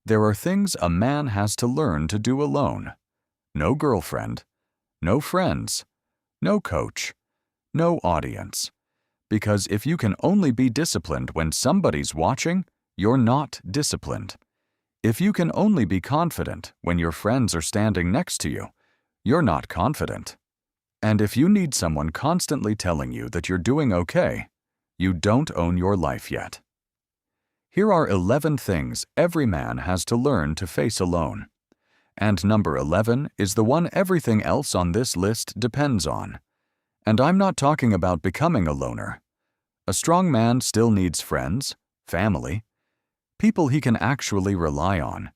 There are things a man has to learn to do alone. No girlfriend, no friends, no coach, no audience. Because if you can only be disciplined when somebody's watching, you're not disciplined. If you can only be confident when your friends are standing next to you, you're not confident. And if you need someone constantly telling you that you're doing okay, you don't own your life yet. Here are 11 things every man has to learn to face alone. And number 11 is the one everything else on this list depends on. And I'm not talking about becoming a loner. A strong man still needs friends, family, people he can actually rely on.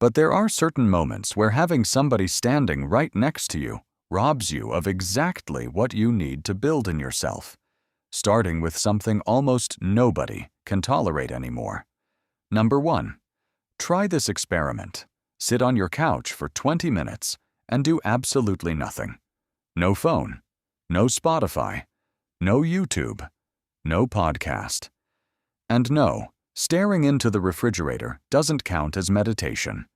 But there are certain moments where having somebody standing right next to you robs you of exactly what you need to build in yourself, starting with something almost nobody can tolerate anymore. Number 1, try this experiment. Sit on your couch for 20 minutes and do absolutely nothing. No phone, no Spotify, no YouTube, no podcast. And no, staring into the refrigerator doesn't count as meditation.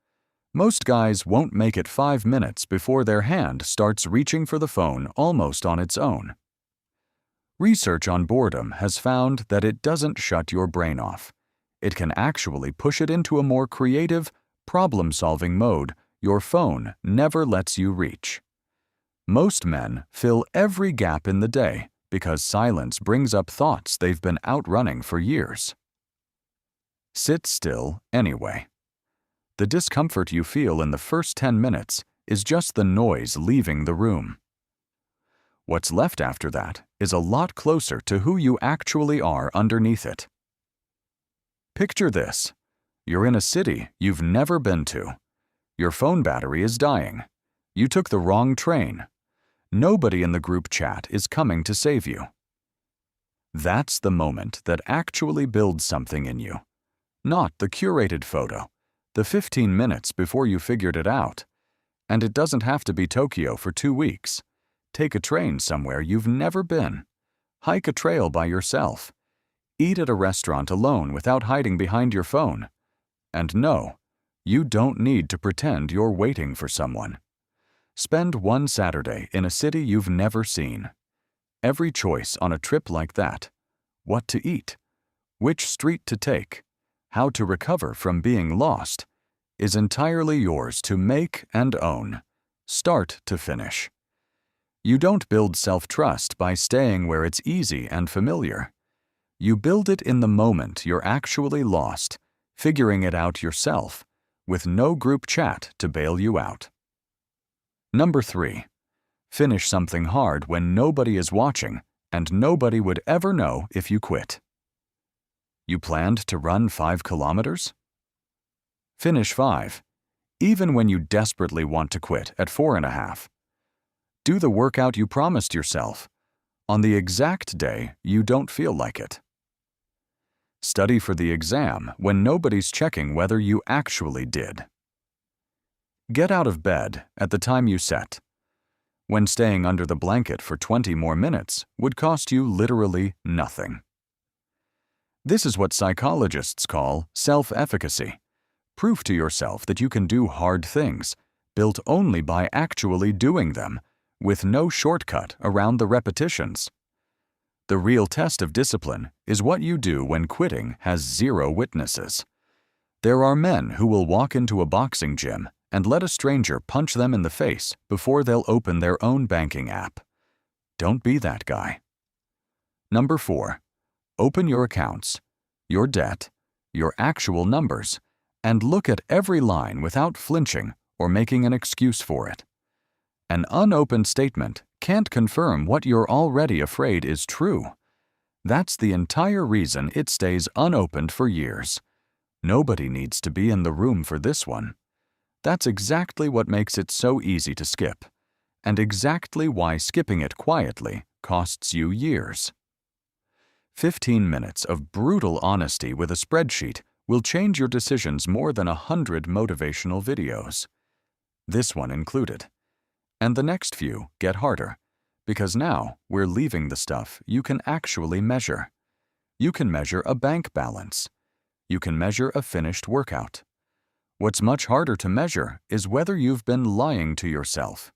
Most guys won't make it 5 minutes before their hand starts reaching for the phone almost on its own. Research on boredom has found that it doesn't shut your brain off. It can actually push it into a more creative, problem-solving mode your phone never lets you reach. Most men fill every gap in the day because silence brings up thoughts they've been outrunning for years. Sit still anyway. The discomfort you feel in the first 10 minutes is just the noise leaving the room. What's left after that is a lot closer to who you actually are underneath it. Picture this. You're in a city you've never been to. Your phone battery is dying. You took the wrong train. Nobody in the group chat is coming to save you. That's the moment that actually builds something in you. Not the curated photo, the 15 minutes before you figured it out. And it doesn't have to be Tokyo for 2 weeks. Take a train somewhere you've never been. Hike a trail by yourself. Eat at a restaurant alone without hiding behind your phone. And no, you don't need to pretend you're waiting for someone. Spend one Saturday in a city you've never seen. Every choice on a trip like that, what to eat, which street to take, how to recover from being lost, is entirely yours to make and own, start to finish. You don't build self-trust by staying where it's easy and familiar. You build it in the moment you're actually lost, figuring it out yourself, with no group chat to bail you out. Number 3, finish something hard when nobody is watching and nobody would ever know if you quit. You planned to run 5 kilometers? Finish 5, even when you desperately want to quit at 4.5. Do the workout you promised yourself, on the exact day you don't feel like it. Study for the exam when nobody's checking whether you actually did. Get out of bed at the time you set, when staying under the blanket for 20 more minutes would cost you literally nothing. This is what psychologists call self-efficacy, proof to yourself that you can do hard things, built only by actually doing them, with no shortcut around the repetitions. The real test of discipline is what you do when quitting has 0 witnesses. There are men who will walk into a boxing gym and let a stranger punch them in the face before they'll open their own banking app. Don't be that guy. Number 4, open your accounts, your debt, your actual numbers, and look at every line without flinching or making an excuse for it. An unopened statement can't confirm what you're already afraid is true. That's the entire reason it stays unopened for years. Nobody needs to be in the room for this one. That's exactly what makes it so easy to skip, and exactly why skipping it quietly costs you years. 15 minutes of brutal honesty with a spreadsheet will change your decisions more than 100 motivational videos. This one included. And the next few get harder, because now we're leaving the stuff you can actually measure. You can measure a bank balance. You can measure a finished workout. What's much harder to measure is whether you've been lying to yourself.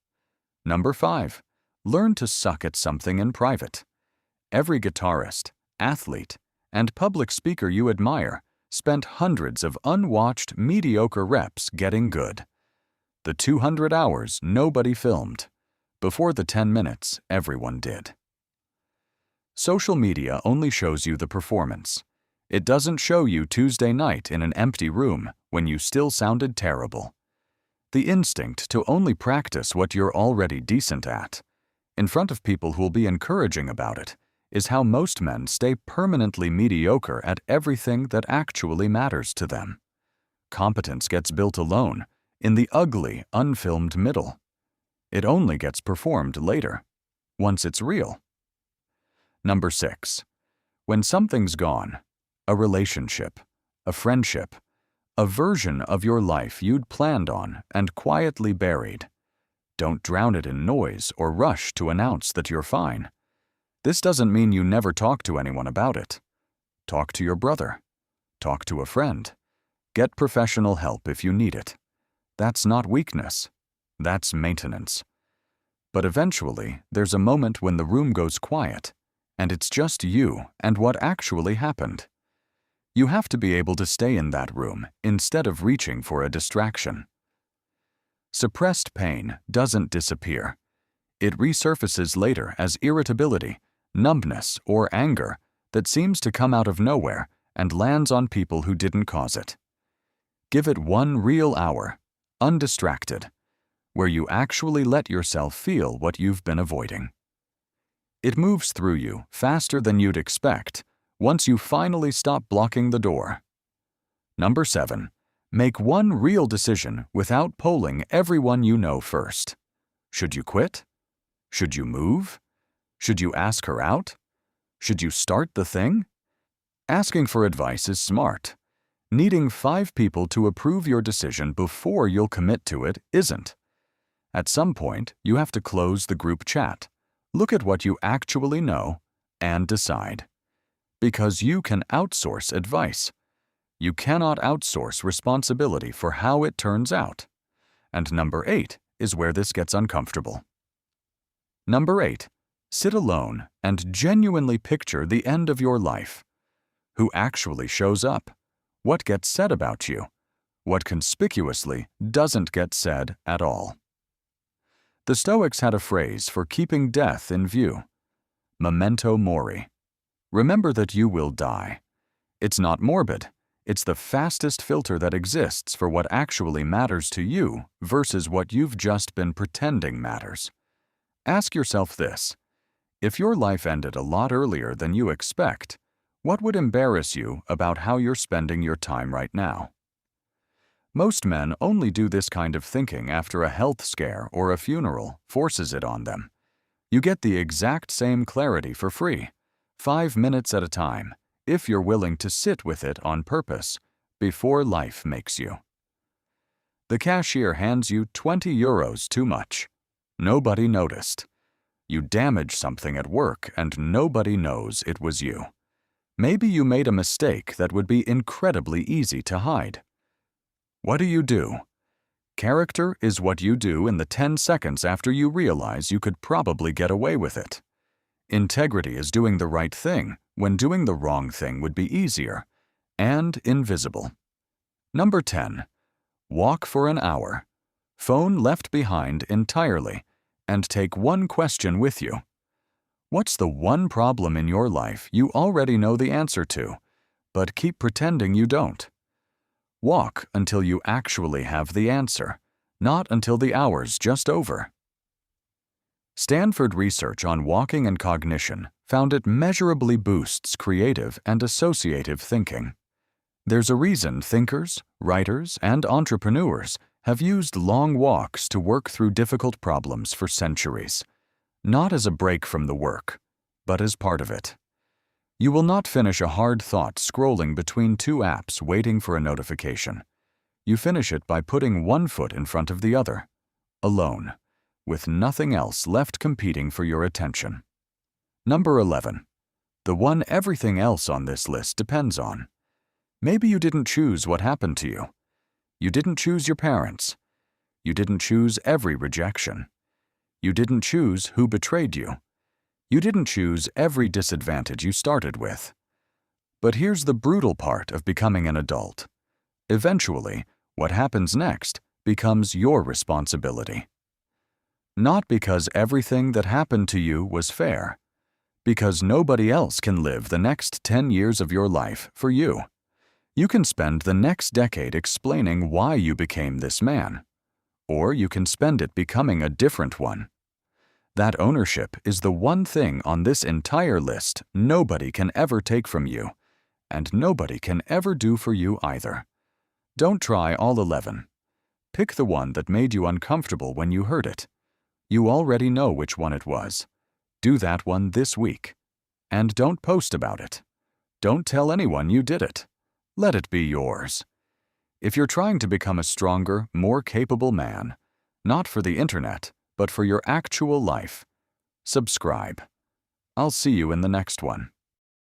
Number 5. Learn to suck at something in private. Every guitarist, athlete, and public speaker you admire spent hundreds of unwatched, mediocre reps getting good. The 200 hours nobody filmed. Before the 10 minutes, everyone did. Social media only shows you the performance. It doesn't show you Tuesday night in an empty room when you still sounded terrible. The instinct to only practice what you're already decent at, in front of people who'll be encouraging about it, is how most men stay permanently mediocre at everything that actually matters to them. Competence gets built alone, in the ugly, unfilmed middle. It only gets performed later, once it's real. Number 6. When something's gone, a relationship, a friendship, a version of your life you'd planned on and quietly buried, don't drown it in noise or rush to announce that you're fine. This doesn't mean you never talk to anyone about it. Talk to your brother. Talk to a friend. Get professional help if you need it. That's not weakness. That's maintenance. But eventually, there's a moment when the room goes quiet, and it's just you and what actually happened. You have to be able to stay in that room instead of reaching for a distraction. Suppressed pain doesn't disappear. It resurfaces later as irritability, numbness, or anger that seems to come out of nowhere and lands on people who didn't cause it. Give it 1 real hour, undistracted, where you actually let yourself feel what you've been avoiding. It moves through you faster than you'd expect once you finally stop blocking the door. Number 7. Make 1 real decision without polling everyone you know first. Should you quit? Should you move? Should you ask her out? Should you start the thing? Asking for advice is smart. Needing 5 people to approve your decision before you'll commit to it isn't. At some point, you have to close the group chat, look at what you actually know, and decide. Because you can outsource advice. You cannot outsource responsibility for how it turns out. And number 8 is where this gets uncomfortable. Number 8. Sit alone and genuinely picture the end of your life. Who actually shows up? What gets said about you? What conspicuously doesn't get said at all? The Stoics had a phrase for keeping death in view. Memento mori. Remember that you will die. It's not morbid. It's the fastest filter that exists for what actually matters to you versus what you've just been pretending matters. Ask yourself this. If your life ended a lot earlier than you expect, what would embarrass you about how you're spending your time right now? Most men only do this kind of thinking after a health scare or a funeral forces it on them. You get the exact same clarity for free, 5 minutes at a time, if you're willing to sit with it on purpose, before life makes you. The cashier hands you 20 euros too much. Nobody noticed. You damage something at work and nobody knows it was you. Maybe you made a mistake that would be incredibly easy to hide. What do? Character is what you do in the 10 seconds after you realize you could probably get away with it. Integrity is doing the right thing when doing the wrong thing would be easier and invisible. Number 10. Walk for an hour. Phone left behind entirely, and take 1 question with you. What's the 1 problem in your life you already know the answer to, but keep pretending you don't? Walk until you actually have the answer, not until the hour's just over. Stanford research on walking and cognition found it measurably boosts creative and associative thinking. There's a reason thinkers, writers, and entrepreneurs have used long walks to work through difficult problems for centuries, not as a break from the work, but as part of it. You will not finish a hard thought scrolling between 2 apps waiting for a notification. You finish it by putting 1 foot in front of the other, alone, with nothing else left competing for your attention. Number 11. The one everything else on this list depends on. Maybe you didn't choose what happened to you. You didn't choose your parents. You didn't choose every rejection. You didn't choose who betrayed you. You didn't choose every disadvantage you started with. But here's the brutal part of becoming an adult. Eventually, what happens next becomes your responsibility. Not because everything that happened to you was fair, because nobody else can live the next 10 years of your life for you. You can spend the next decade explaining why you became this man, or you can spend it becoming a different one. That ownership is the one thing on this entire list nobody can ever take from you, and nobody can ever do for you either. Don't try all 11. Pick the one that made you uncomfortable when you heard it. You already know which one it was. Do that one this week. And don't post about it. Don't tell anyone you did it. Let it be yours. If you're trying to become a stronger, more capable man, not for the internet, but for your actual life, subscribe. I'll see you in the next one.